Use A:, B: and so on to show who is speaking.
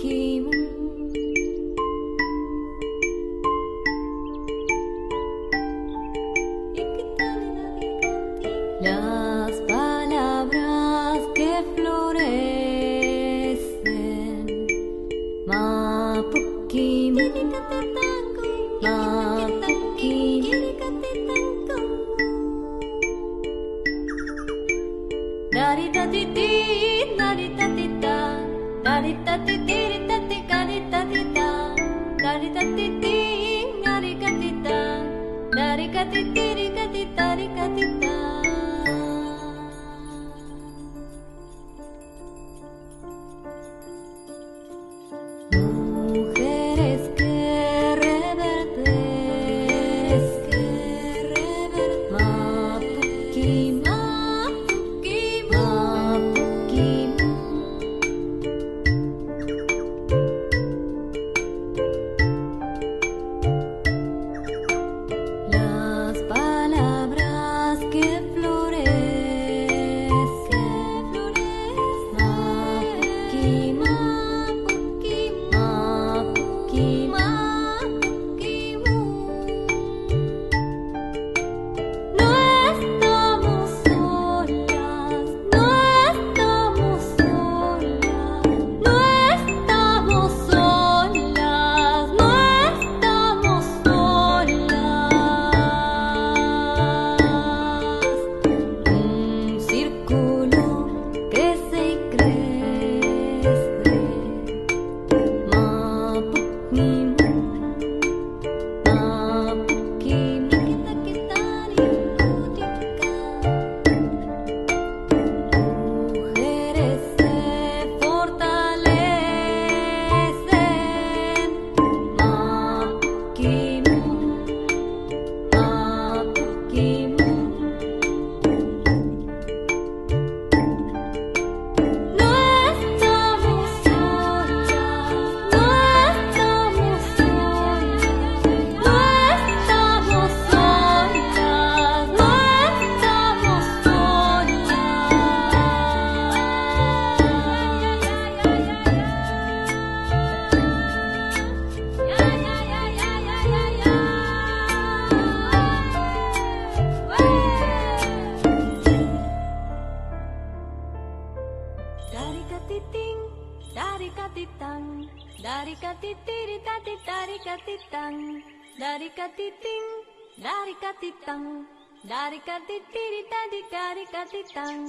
A: Las palabras que florecen, Mapukim, Mapukim, dari tatiti, dari tatita, dari tatiti, tati kali tatita, dari tatiti, dari katita, dari katiti, katita, dari katita. Mujeres que reverdecen, Mapukim, Mapukim, Mapukim. Las palabras que florecen, Mapukim, Mapukim, Mapukim, Mapukim. No estamos solas, no estamos solas, no estamos solas, no estamos solas. Un círculo crece y crece, Mapukim, Mapukim, Mapukim. Mujeres se fortalecen, Mapukim, Mapukim. No estamos solas, no estamos solas, no estamos solas, no estamos dari katiting, dari katitang, dari katitiri tati dari katitang, dari katiting, dari katitang, dari katitiri tadi dari katitang.